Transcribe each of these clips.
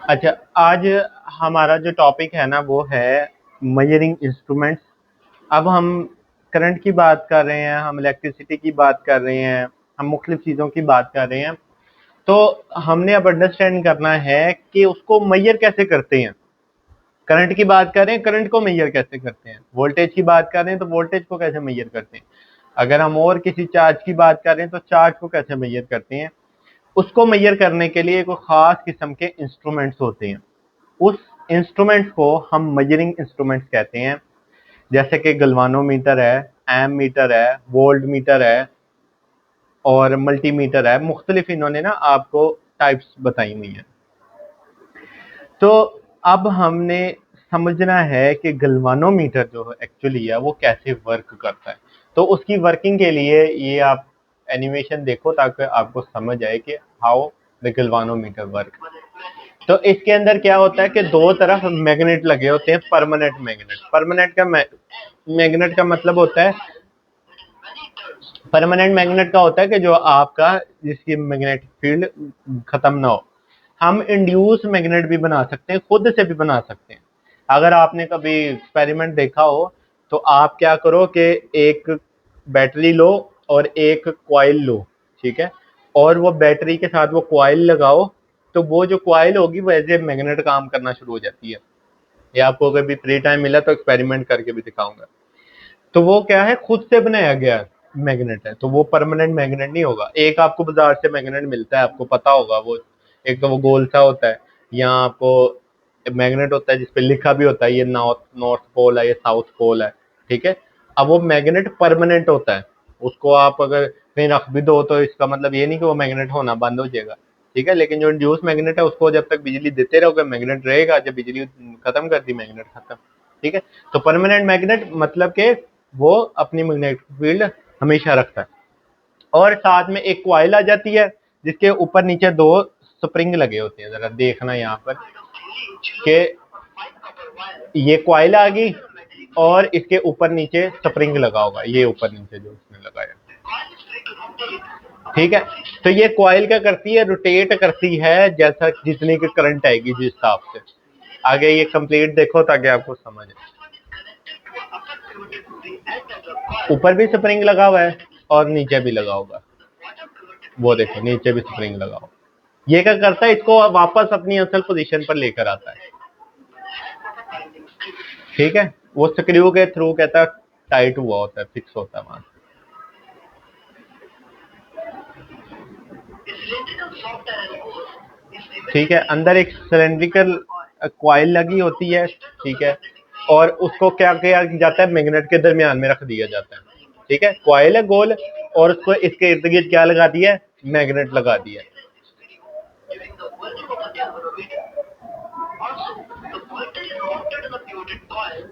अच्छा, आज हमारा जो टॉपिक है ना वो है मेजरिंग इंस्ट्रूमेंट्स। अब हम करंट की बात कर रहे हैं, हम इलेक्ट्रिसिटी की बात कर रहे हैं, हम मुख्तलिफ चीज़ों की बात कर रहे हैं। तो हमने अब अंडरस्टैंड करना है कि उसको मेजर कैसे करते हैं। करंट की बात कर रहे हैं, करंट को मेजर कैसे करते हैं। वोल्टेज की बात कर रहे हैं तो वोल्टेज को कैसे मेजर करते हैं। अगर हम और किसी चार्ज की बात कर रहे हैं तो चार्ज को कैसे मेजर करते हैं। उसको मेजर करने के लिए कोई खास किस्म के इंस्ट्रूमेंट्स होते हैं। उस इंस्ट्रूमेंट्स को हम मेजरिंग इंस्ट्रूमेंट्स कहते हैं। जैसे कि गलवानोमीटर है, एम मीटर है, वोल्ट मीटर है और मल्टीमीटर है। मुख्तलिफ इन्होंने ना आपको टाइप्स बताई हुई हैं। तो अब हमने समझना है कि गलवानोमीटर जो एक्चुअली है वो कैसे वर्क करता है। तो उसकी वर्किंग के लिए ये आप एनिमेशन देखो ताकि आपको समझ आए कि हाउ द गलवानोमीटर वर्क। तो इसके अंदर क्या होता है कि दो तरफ मैग्नेट लगे होते हैं, परमानेंट मैग्नेट। मैग्नेट का मतलब होता है, परमानेंट मैग्नेट का होता है कि जो आपका जिसकी मैग्नेटिक फील्ड खत्म ना हो। हम इंड्यूस मैग्नेट भी बना सकते हैं, खुद से भी बना सकते हैं। अगर आपने कभी एक्सपेरिमेंट देखा हो तो आप क्या करो कि एक बैटरी लो और एक कॉइल लो, ठीक है, और वो बैटरी के साथ वो कॉइल लगाओ, तो वो जो कॉइल होगी वो एज ए मैग्नेट काम करना शुरू हो जाती है। ये आपको कभी फ्री टाइम मिला तो एक्सपेरिमेंट करके भी दिखाऊंगा। तो वो क्या है, खुद से बनाया गया मैग्नेट है, तो वो परमानेंट मैग्नेट नहीं होगा। एक आपको बाजार से मैग्नेट मिलता है, आपको पता होगा वो, एक तो वो गोल सा होता है, या आपको मैग्नेट होता है जिसपे लिखा भी होता है ये नॉर्थ नॉर्थ पोल है, ये साउथ पोल है, ठीक है। अब वो मैग्नेट परमानेंट होता है, उसको आप अगर कहीं रख भी दो तो इसका मतलब ये नहीं कि वो मैग्नेट होना बंद हो जाएगा, ठीक है। लेकिन जो इंड्यूस मैग्नेट है उसको जब तक बिजली देते रहोगे मैग्नेट रहेगा, जब बिजली खत्म कर दी मैग्नेट खत्म, ठीक है। तो परमानेंट मैग्नेट मतलब के वो अपनी मैग्नेटिक फील्ड हमेशा रखता है। और साथ में एक कॉइल आ जाती है जिसके ऊपर नीचे दो स्प्रिंग लगे होते हैं। जरा देखना यहाँ पर कि ये कॉइल आ गई और इसके ऊपर नीचे स्प्रिंग लगा होगा, ये ऊपर नीचे जो उसने लगाया, ठीक है। तो ये कॉइल क्या करती है, रोटेट करती है जैसा जितनी की करंट आएगी जिस हिसाब से। आगे ये कंप्लीट देखो ताकि आपको समझ आए। ऊपर भी स्प्रिंग लगा हुआ है और नीचे भी लगा होगा, वो देखो नीचे भी स्प्रिंग लगा हुआ। ये क्या करता है, इसको वापस अपनी असल पोजीशन पर लेकर आता है, ठीक है। वो स्क्रू के थ्रू कहता है टाइट हुआ होता है, फिक्स होता है वहां। ठीक है, अंदर एक सिलेंड्रिकल कॉइल लगी होती है, ठीक है। और उसको क्या किया जाता है, मैग्नेट के दरमियान में रख दिया जाता है, ठीक है। कॉइल है गोल और उसको इसके इर्द गिर्द क्या लगा दिया है, मैग्नेट लगा दिया है।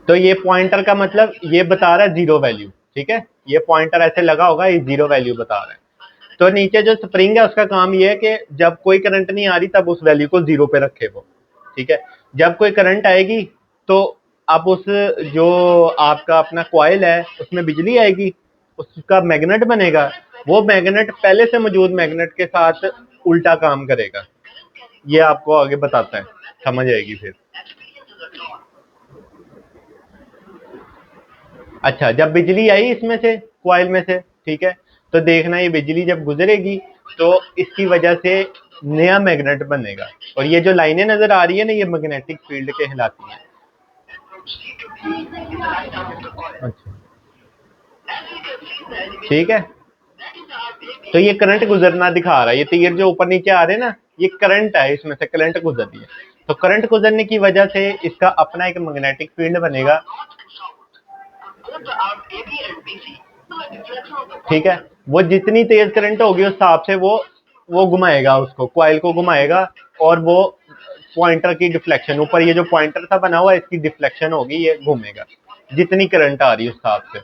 तो ये पॉइंटर का मतलब ये बता रहा है जीरो वैल्यू, ठीक है। ये पॉइंटर ऐसे लगा होगा, ये जीरो वैल्यू बता रहा है। तो नीचे जो स्प्रिंग है उसका काम ये है कि जब कोई करंट नहीं आ रही तब उस वैल्यू को जीरो पे रखे वो, ठीक है। जब कोई करंट आएगी तो अब उस जो आपका अपना कॉइल है उसमें बिजली आएगी, उसका मैग्नेट बनेगा। वो मैग्नेट पहले से मौजूद मैग्नेट के साथ उल्टा काम करेगा। ये आपको आगे बताता है, समझ आएगी फिर। अच्छा, जब बिजली आई इसमें से कॉइल में से, ठीक है, तो देखना ये बिजली जब गुजरेगी तो इसकी वजह से नया मैग्नेट बनेगा। और ये जो लाइनें नजर आ रही है ना, ये मैग्नेटिक फील्ड कहलाती हैं। अच्छा, ठीक है। तो ये करंट गुजरना दिखा रहा है, ये तीर जो ऊपर नीचे आ रहे हैं ना, ये करंट है, इसमें से करंट गुजर रही है। तो करंट गुजरने की वजह से इसका अपना एक मैग्नेटिक फील्ड बनेगा, ठीक है। वो जितनी तेज करंट होगी उस हिसाब से वो घुमाएगा, उसको कॉइल को घुमाएगा। और वो पॉइंटर की डिफ्लेक्शन, ऊपर ये जो पॉइंटर सा बना हुआ है इसकी डिफ्लेक्शन होगी, ये घूमेगा जितनी करंट आ रही है उस हिसाब से।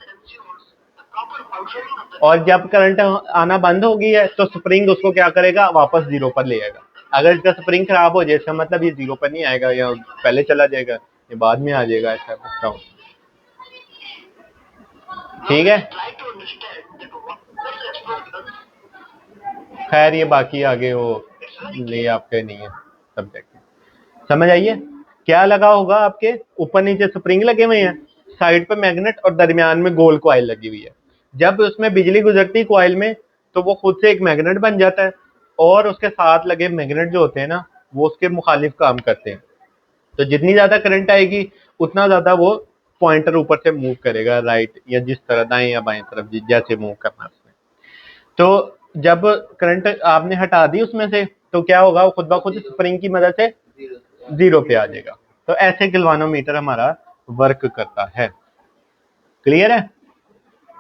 और जब करंट आना बंद होगी है तो स्प्रिंग उसको क्या करेगा, वापस जीरो पर ले आएगा। अगर इसका स्प्रिंग खराब हो जाए इसका मतलब ये जीरो पर नहीं आएगा, या पहले चला जाएगा, ये बाद में आ जाएगा, ऐसा पूछता हूँ, ठीक है। खैर ये बाकी आगे वो ले आपके नहीं है सब्जेक्ट। समझ आइए? क्या लगा होगा आपके ऊपर नीचे स्प्रिंग लगे हुए हैं, साइड पे मैग्नेट और दरमियान में गोल कॉइल लगी हुई है। जब उसमें बिजली गुजरती है कॉइल में तो वो खुद से एक मैग्नेट बन जाता है और उसके साथ लगे मैग्नेट जो होते हैं ना वो उसके मुखालिफ काम करते हैं। तो जितनी ज्यादा करंट आएगी उतना ज्यादा वो पॉइंटर ऊपर से मूव करेगा, राइट या जिस तरह दाएं या बाएं तरफ जैसे मूव करना है उसमें। तो जब करंट आपने हटा दी उसमें से तो क्या होगा, वो खुद ब खुद स्प्रिंग की मदद से जीरो पे आ जाएगा। तो ऐसे गैल्वानोमीटर हमारा वर्क करता है। क्लियर है?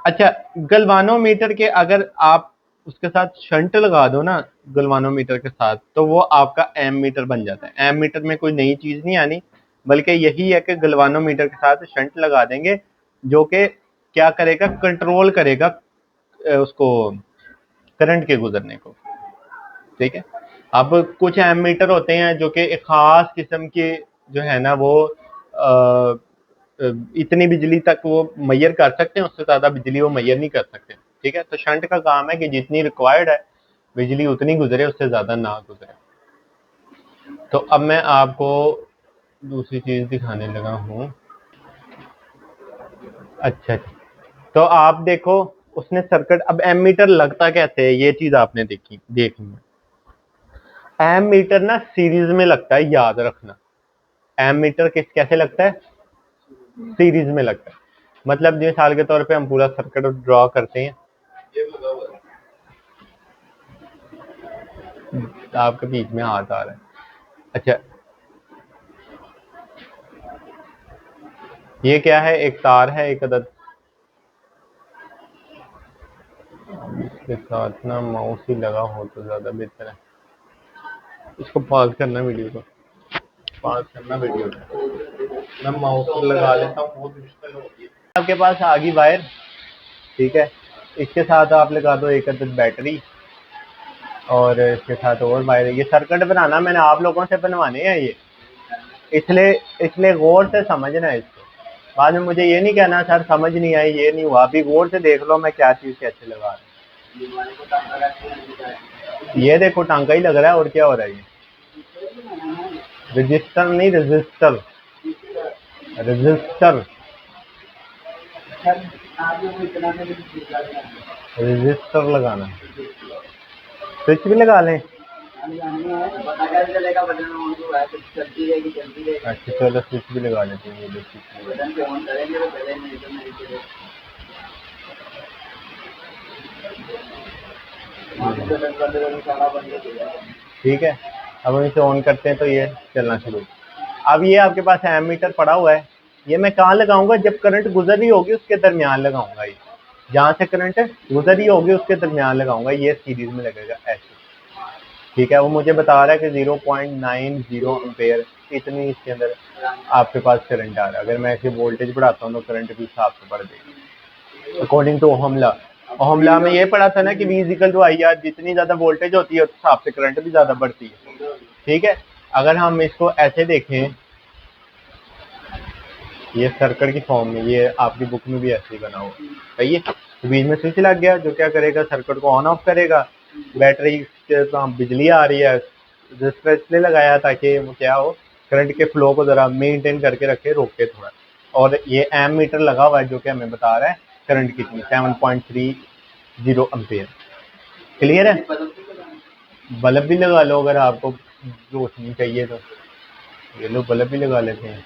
अच्छा, गैल्वानोमीटर के अगर आप उसके साथ शंट लगा दो ना गैल्वानोमीटर के साथ तो वो आपका एम मीटर बन जाता है। एम मीटर में कोई नई चीज नहीं आनी, बल्कि यही है कि गैल्वानोमीटर के साथ शंट लगा देंगे जो कि क्या करेगा, कंट्रोल करेगा उसको करंट के गुजरने को। ठीक है? अब कुछ एमीटर होते हैं जो कि एक खास किस्म के जो है ना वो इतनी बिजली तक वो मैयर कर सकते हैं, उससे ज्यादा बिजली वो मैयर नहीं कर सकते। ठीक है? तो शंट का काम है कि जितनी रिक्वायर्ड है बिजली उतनी गुजरे, उससे ज्यादा ना गुजरे। तो अब मैं आपको दूसरी चीज दिखाने लगा हूँ। अच्छा, तो आप देखो उसने सर्किट, अब एमीटर लगता कैसे है ये चीज आपने देखनी है। एमीटर ना सीरीज में लगता है, याद रखना। एमीटर कैसे लगता है? सीरीज में लगता है। मतलब मिसाल के तौर पे हम पूरा सर्किट ड्रॉ करते हैं। आपके बीच में हाथ आ रहा है। अच्छा, ये क्या है? एक तार है एक अदद, इसके साथ ना माउस ही लगा हो तो ज्यादा बेहतर है। इसको पॉज करना, वीडियो को पॉज करना, वीडियो को मैं माउस पर लगा लेता हूँ, बहुत मुश्किल होती है। आपके पास आ गई वायर। ठीक है? इसके साथ आप लगा दो एक अदद बैटरी और इसके साथ और वायर। ये सर्किट बनाना मैंने आप लोगों से बनवाने हैं ये, इसलिए इसलिए गौर से समझना है इसको। बाद में मुझे ये नहीं कहना सर समझ नहीं आई, ये नहीं हुआ। अभी गौर से देख लो मैं क्या चीज कैसे लगा रहा हूँ। ये देखो टांका ही लग रहा है, और क्या हो रहा है? ये रजिस्टर नहीं, रजिस्टर, रजिस्टर, रजिस्टर लगाना। स्विच भी लगा लें? अच्छा चलो स्विच भी लगा लेते हैं। ये ठीक है, अब हम इसे ऑन करते हैं तो ये चलना शुरू। अब ये आपके पास एमीटर पड़ा हुआ है, ये मैं कहाँ लगाऊंगा? जब करंट गुजर रही होगी उसके दरमियान लगाऊंगा। ये जहाँ से करंट गुजर रही होगी उसके दरमियान लगाऊंगा, ये सीरीज में लगेगा ऐसे। ठीक है? वो मुझे बता रहा है कि 0.90 एम्पेयर इतनी इसके अंदर आपके पास करंट आ रहा है। अगर मैं इसे वोल्टेज बढ़ाता हूँ तो करंट भी हिसाब से बढ़ देगी according to Ohm law. Ohm law में ये पढ़ा था ना कि V equal to I R, जितनी ज्यादा वोल्टेज होती है उस हिसाब से करंट भी ज्यादा बढ़ती है। ठीक है? अगर हम इसको ऐसे देखें, ये सर्किट की फॉर्म में, ये आपकी बुक में भी ऐसे ही बना हुआ सही है। तो बीच में स्विच लग गया जो क्या करेगा, सर्किट को ऑन ऑफ करेगा। बैटरी के तो बिजली आ रही है, रजिस्टर इसलिए लगाया ताकि वो क्या हो, करंट के फ्लो को जरा मेंटेन करके रखे, रोके थोड़ा। और ये एम मीटर लगा हुआ है जो कि हमें बता रहा है करंट कितनी, 7.30 एम्पेयर। क्लियर है? बल्ब भी लगा लो अगर आपको रोशनी चाहिए तो। ये लो बल्ब भी लगा लेते हैं।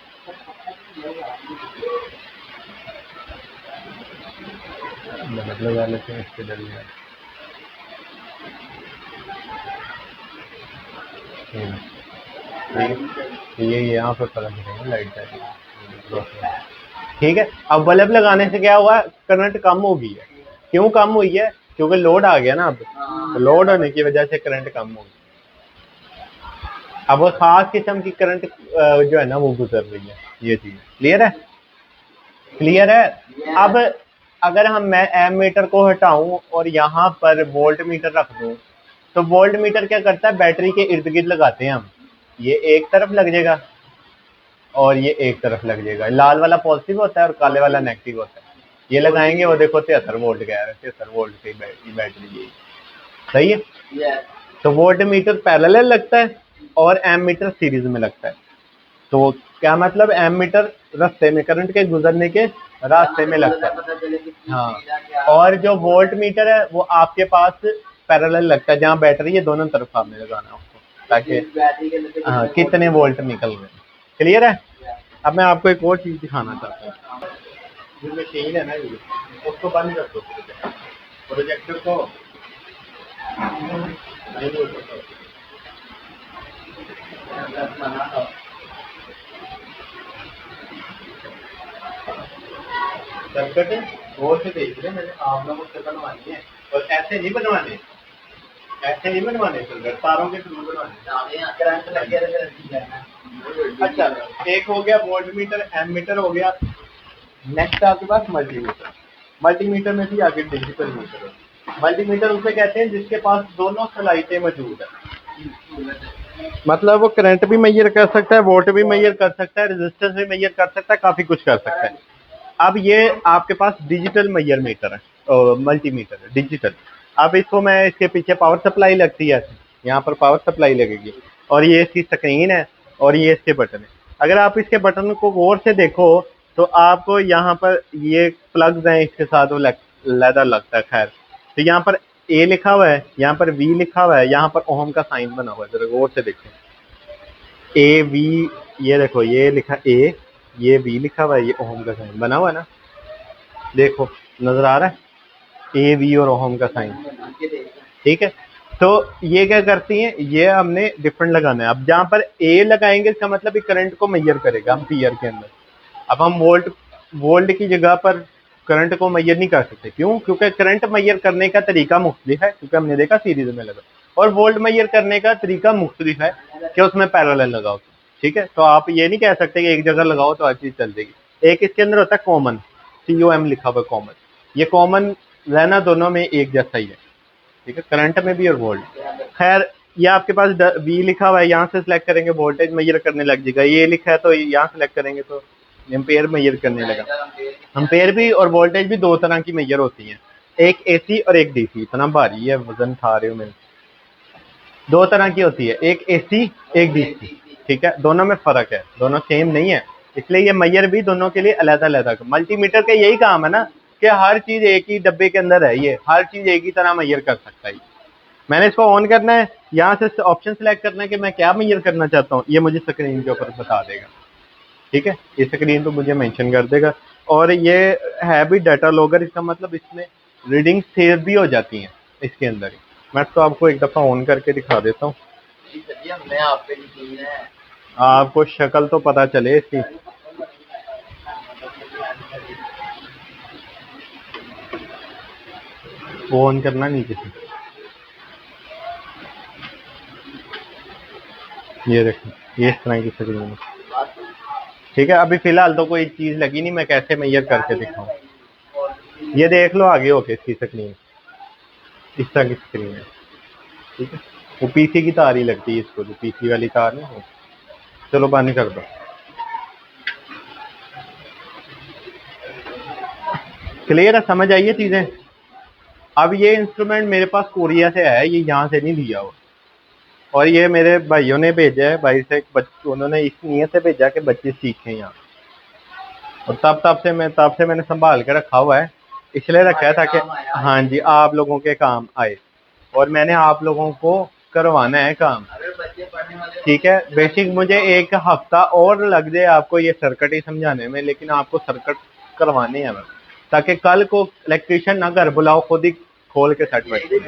बल्ब लगा लेते हैं इसके दरमियान। ये यहाँ पर पता चलेगा लाइट जाएगी। ठीक है? अब बल्ब लगाने से क्या हुआ, करंट कम हो गई है। क्यों कम हुई है? क्योंकि लोड आ गया ना। अब तो लोड होने की वजह से करंट कम हो गई। अब वो खास किस्म की करंट जो है ना वो गुजर रही है। ये चीज क्लियर है? क्लियर है? अब अगर मैं एम मीटर को हटाऊं और यहाँ पर वोल्ट मीटर रख दूं तो वोल्ट मीटर क्या करता है, बैटरी के इर्द गिर्द लगाते हैं हम। ये एक तरफ लग जाएगा और ये एक तरफ लग जाएगा। लाल वाला पॉजिटिव होता है और काले वाला नेगेटिव होता है। ये लगाएंगे वो देखो 73 वोल्ट कह रहा है, 73 वोल्ट की बैटरी ये सही है। तो वोल्ट मीटर पैरेलल लगता है और एम मीटर सीरीज में लगता है। तो क्या मतलब, एमीटर रास्ते में, करंट के गुजरने के रास्ते में लगता है। हाँ, और जो वोल्ट मीटर है वो आपके पास पैरेलल लगता है, जहाँ बैटरी है दोनों तरफ आपने लगाना उसको, ताकि हाँ कितने वोल्ट निकल रहे हैं। क्लियर है। अब मैं आपको एक और चीज दिखाना चाहता हूँ। जो मशीन है ना ये, उसको बंद कर दो, प्रोजेक्टर को सर्किट गौर से देख रहे, मैंने आप लोगों से बनवानी है, और ऐसे नहीं बनवाने, ऐसे नहीं बनवाने, सर्किट तारों के थ्रू बनवाने। अच्छा, एक हो गया वोल्ट मीटर, एम मीटर हो गया। नेक्स्ट आपके पास मल्टीमीटर। मल्टीमीटर में भी आगे डिजिटल मीटर है। मल्टीमीटर उसे कहते हैं जिसके पास दोनों सलाइटें मौजूद है, मतलब वो करंट भी मेजर कर सकता है, वोल्ट भी मेजर कर सकता है, रेजिस्टेंस भी मेजर कर सकता है, काफी कुछ कर सकता है। अब ये आपके पास डिजिटल मेजर मीटर है, मल्टीमीटर है डिजिटल। अब इसको मैं, इसके पीछे पावर सप्लाई लगती है, यहाँ पर पावर सप्लाई लगेगी, और ये इसकी स्क्रीन है, और ये इसके बटन है। अगर आप इसके बटन को गौर से देखो तो आपको यहाँ पर ये प्लग्स हैं, इसके साथ वो लेदर लगता है। खैर, तो यहाँ पर ए लिखा हुआ है, यहाँ पर वी लिखा हुआ है, यहाँ पर ओम का साइन बना हुआ है, जरा गौर से देखें। ए वी, ये देखो ये लिखा ए, ये वी लिखा हुआ है, ये ओम का साइन बना हुआ है ना, देखो नजर आ रहा है ए वी और ओम का साइन। ठीक है, तो ये क्या करती हैं, ये हमने डिफरेंट लगाना है। अब जहां पर ए लगाएंगे इसका मतलब ये करंट को मेजर करेगा हम पीयर के अंदर। अब हम वोल्ट की जगह पर करंट को मेजर नहीं कर सकते, क्यों? क्योंकि करंट मेजर करने का तरीका मुख्तलिफ है, क्योंकि हमने देखा सीरीज में लगा, और वोल्ट मेजर करने का तरीका मुख्तलिफ है कि उसमें पैरेलल लगाओ। ठीक है, तो आप ये नहीं कह सकते कि एक जगह लगाओ तो हर चीज चल जाएगी। एक इसके अंदर होता है कॉमन, COM लिखा हुआ कॉमन, ये कॉमन रहना दोनों में एक जैसा ही है। ठीक है, करंट में भी और वोल्ट। खैर, ये आपके पास वी लिखा हुआ है, यहाँ से सिलेक्ट करेंगे वोल्टेज मेजर करने लग जाएगा। ये लिखा है तो यहाँ सिलेक्ट करेंगे तो एम्पेयर मेजर करने लगा। एम्पेयर भी और वोल्टेज भी दो तरह की मेजर होती हैं, एक AC और एक DC। इतना भारी है, वजन उठा रहे हो मेरे। दो तरह की होती है, एक AC एक DC। ठीक है, दोनों में फर्क है, दोनों सेम नहीं है, इसलिए ये मेजर भी दोनों के लिए अलग अलग। मल्टीमीटर का यही काम है ना कि हर चीज एक ही डब्बे के अंदर है, ये हर चीज एक ही तरह मेजर कर सकता है। मैंने इसको ऑन करना है, यहाँ से ऑप्शन सेलेक्ट करना है कि मैं क्या मेजर करना चाहता हूँ, ये मुझे स्क्रीन के ऊपर बता देगा। ठीक है, ये स्क्रीन पे मुझे मेंशन कर देगा। और ये है भी डाटा लॉगर, इसका मतलब इसमें रीडिंग सेव भी हो जाती हैं इसके अंदर ही। मैं तो आपको एक दफा ऑन करके दिखा देता हूँ, आपको शक्ल तो पता चले इसकी। वो ऑन करना नीचे से, ये देखो ये इस तरह की स्क्रीन है। ठीक है, अभी फिलहाल तो कोई चीज लगी नहीं, मैं कैसे मेजर करके दिखाऊं। ये देख लो आगे होके इसकी स्क्रीन, इस तरह की स्क्रीन है। ठीक है, वो PC की तार ही लगती है इसको, जो PC वाली तार ना हो। चलो बंद कर दो। क्लियर है, समझ आइए चीजें। अब ये इंस्ट्रूमेंट मेरे पास कोरिया से है, ये यहाँ से नहीं लिया हुआ, और ये मेरे भाइयों ने भेजा है, भाई से उन्होंने इस नीयत से भेजा कि बच्चे सीखें यहाँ, और तब से मैंने संभाल के रखा हुआ है, इसलिए रखा है ताकि हाँ जी आप लोगों के काम आए, और मैंने आप लोगों को करवाना है काम। ठीक है, बेसिक मुझे एक हफ्ता और लग जाए आपको ये सर्किट ही समझाने में, लेकिन आपको सर्किट करवाने हैं ताकि कल को इलेक्ट्रिशियन ना घर बुलाओ, खुद ही खोल के सेट बैठे।